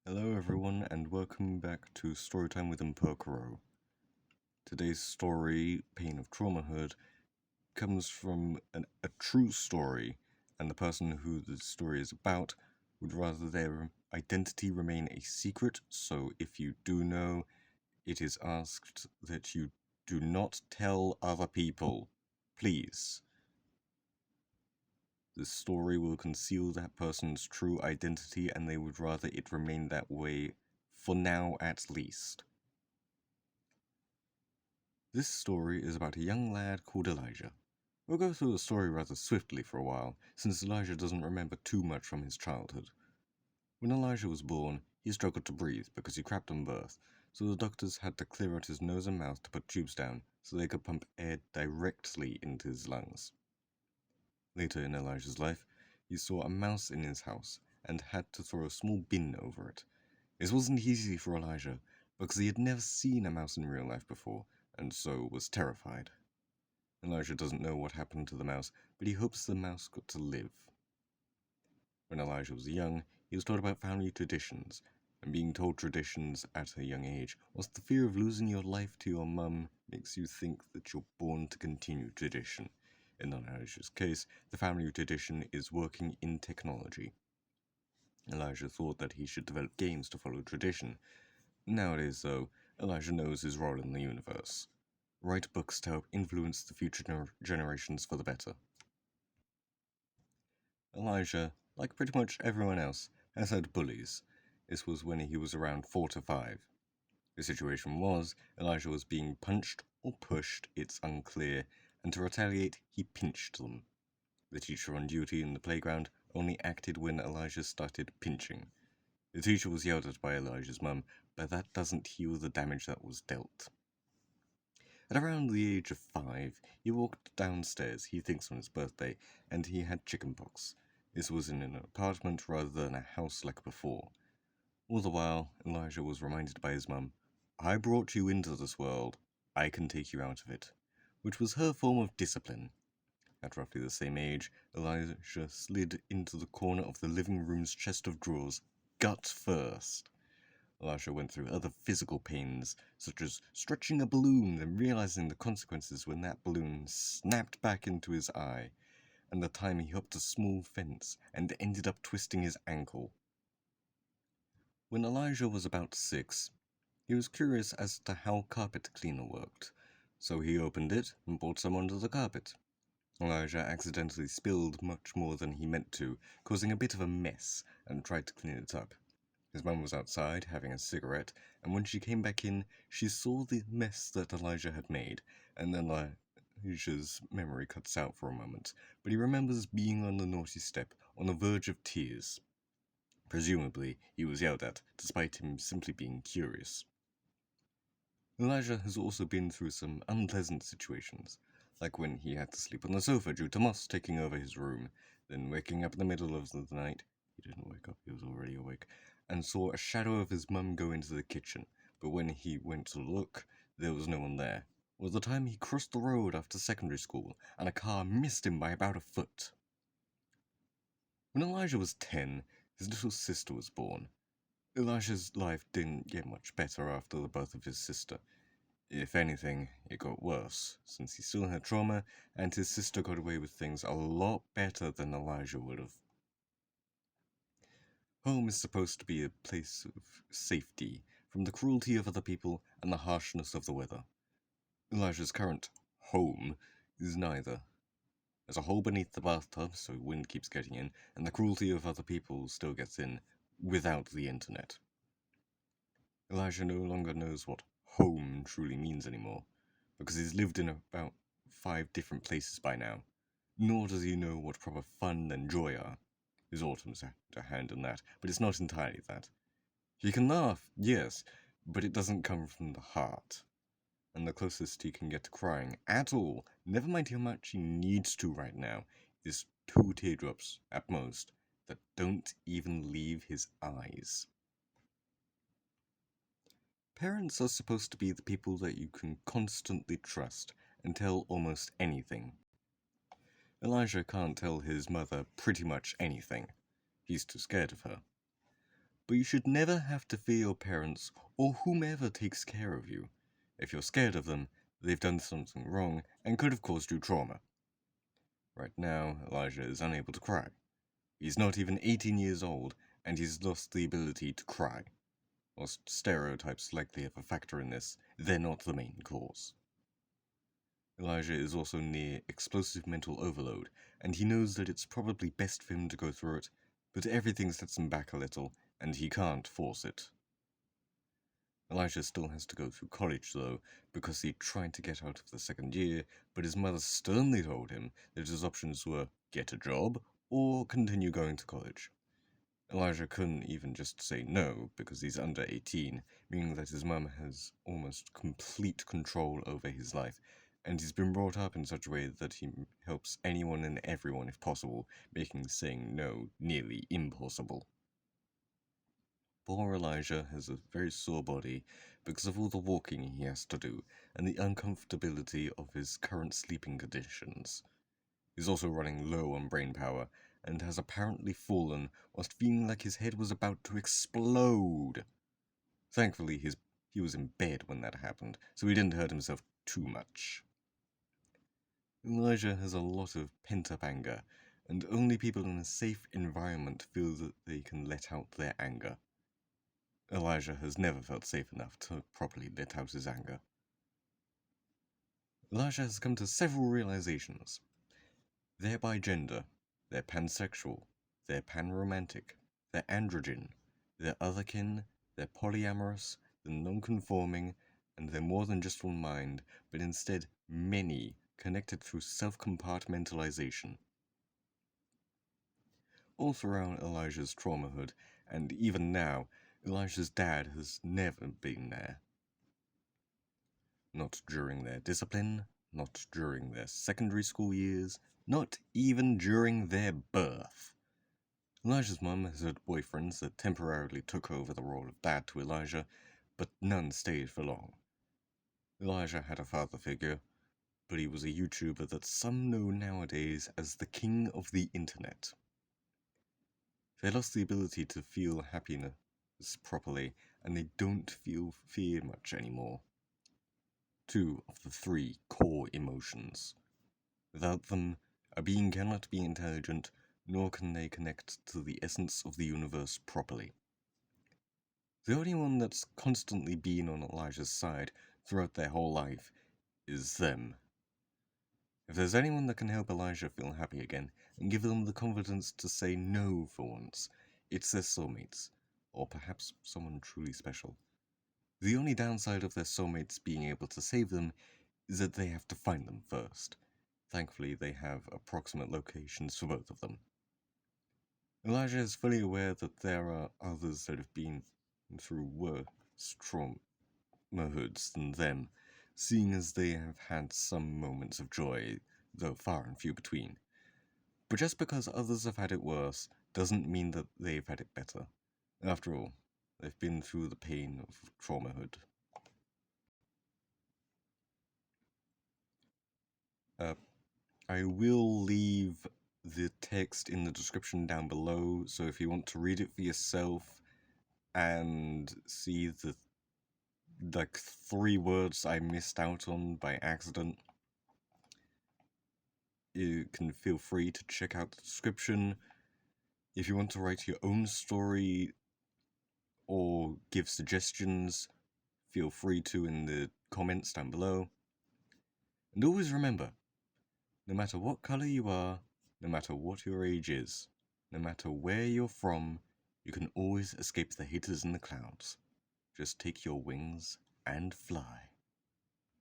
Hello everyone and welcome back to Storytime with Emperkuro. Today's story, Pain of Traumahood, comes from a true story, and the person who the story is about would rather their identity remain a secret, so if you do know, it is asked that you do not tell other people. Please. The story will conceal that person's true identity and they would rather it remain that way, for now at least. This story is about a young lad called Elijah. We'll go through the story rather swiftly for a while, since Elijah doesn't remember too much from his childhood. When Elijah was born, he struggled to breathe because he crapped on birth, so the doctors had to clear out his nose and mouth to put tubes down so they could pump air directly into his lungs. Later in Elijah's life, he saw a mouse in his house and had to throw a small bin over it. This wasn't easy for Elijah because he had never seen a mouse in real life before, and so was terrified. Elijah doesn't know what happened to the mouse, but he hopes the mouse got to live. When Elijah was young, he was taught about family traditions, and being told traditions at a young age, whilst the fear of losing your life to your mum makes you think that you're born to continue tradition. In Elijah's case, the family tradition is working in technology. Elijah thought that he should develop games to follow tradition. Nowadays, though, Elijah knows his role in the universe. Write books to help influence the future generations for the better. Elijah, like pretty much everyone else, has had bullies. This was when he was around 4 to 5. The situation was, Elijah was being punched or pushed, it's unclear, and to retaliate, he pinched them. The teacher on duty in the playground only acted when Elijah started pinching. The teacher was yelled at by Elijah's mum, but that doesn't heal the damage that was dealt. At around the age of 5, he walked downstairs, he thinks on his birthday, and he had chickenpox. This was in an apartment rather than a house like before. All the while, Elijah was reminded by his mum, "I brought you into this world, I can take you out of it," which was her form of discipline. At roughly the same age, Elijah slid into the corner of the living room's chest of drawers, gut first. Elijah went through other physical pains, such as stretching a balloon and realizing the consequences when that balloon snapped back into his eye, and the time he hopped a small fence and ended up twisting his ankle. When Elijah was about 6, he was curious as to how carpet cleaner worked, so he opened it and poured some onto the carpet. Elijah accidentally spilled much more than he meant to, causing a bit of a mess, and tried to clean it up. His mum was outside, having a cigarette, and when she came back in, she saw the mess that Elijah had made, and then Elijah's memory cuts out for a moment, but he remembers being on the naughty step, on the verge of tears. Presumably, he was yelled at, despite him simply being curious. Elijah has also been through some unpleasant situations, like when he had to sleep on the sofa due to moths taking over his room, then waking up in the middle of the night, he didn't wake up, he was already awake, and saw a shadow of his mum go into the kitchen, but when he went to look, there was no one there. Or the time he crossed the road after secondary school, and a car missed him by about a foot. When Elijah was 10, his little sister was born. Elijah's life didn't get much better after the birth of his sister. If anything, it got worse, since he still had trauma, and his sister got away with things a lot better than Elijah would have. Home is supposed to be a place of safety from the cruelty of other people and the harshness of the weather. Elijah's current home is neither. There's a hole beneath the bathtub, so wind keeps getting in, and the cruelty of other people still gets in, without the internet. Elijah no longer knows what home truly means anymore, because he's lived in about 5 different places by now, nor does he know what proper fun and joy are. His autumn's had a hand in that, but it's not entirely that. He can laugh, yes, but it doesn't come from the heart. And the closest he can get to crying at all, never mind how much he needs to right now, is 2 teardrops, at most, that don't even leave his eyes. Parents are supposed to be the people that you can constantly trust and tell almost anything. Elijah can't tell his mother pretty much anything. He's too scared of her. but you should never have to fear your parents or whomever takes care of you. If you're scared of them, they've done something wrong and could have caused you trauma. Right now, Elijah is unable to cry. He's not even 18 years old, and he's lost the ability to cry. Whilst stereotypes likely have a factor in this, they're not the main cause. Elijah is also near explosive mental overload, and he knows that it's probably best for him to go through it, but everything sets him back a little, and he can't force it. Elijah still has to go through college, though, because he tried to get out of the second year, but his mother sternly told him that his options were get a job or continue going to college. Elijah couldn't even just say no, because he's under 18, meaning that his mum has almost complete control over his life, and he's been brought up in such a way that he helps anyone and everyone if possible, making saying no nearly impossible. Poor Elijah has a very sore body because of all the walking he has to do and the uncomfortability of his current sleeping conditions. He's also running low on brain power and has apparently fallen whilst feeling like his head was about to explode. Thankfully, he was in bed when that happened, so he didn't hurt himself too much. Elijah has a lot of pent-up anger, and only people in a safe environment feel that they can let out their anger. Elijah has never felt safe enough to properly let out his anger. Elijah has come to several realizations. They're bigender, they're pansexual, they're panromantic, they're androgen, they're otherkin, they're polyamorous, they're non-conforming, and they're more than just one mind, but instead many, connected through self-compartmentalization. All throughout Elijah's traumahood, and even now, Elijah's dad has never been there. Not during their discipline, not during their secondary school years, not even during their birth. Elijah's mum has had boyfriends that temporarily took over the role of dad to Elijah, but none stayed for long. Elijah had a father figure, but he was a YouTuber that some know nowadays as the king of the internet. They lost the ability to feel happiness properly, and they don't feel fear much anymore. 2 of the 3 core emotions. Without them, a being cannot be intelligent, nor can they connect to the essence of the universe properly. The only one that's constantly been on Elijah's side throughout their whole life is them. If there's anyone that can help Elijah feel happy again and give them the confidence to say no for once, it's their soulmates, or perhaps someone truly special. The only downside of their soulmates being able to save them is that they have to find them first. Thankfully, they have approximate locations for both of them. Elijah is fully aware that there are others that have been through worse traumahoods than them, seeing as they have had some moments of joy, though far and few between. But just because others have had it worse doesn't mean that they've had it better. After all, they've been through the pain of traumahood. I will leave the text in the description down below, so if you want to read it for yourself and see the 3 words I missed out on by accident, you can feel free to check out the description. If you want to write your own story or give suggestions, feel free to in the comments down below. And always remember, no matter what color you are, no matter what your age is, no matter where you're from, you can always escape the haters in the clouds. Just take your wings and fly.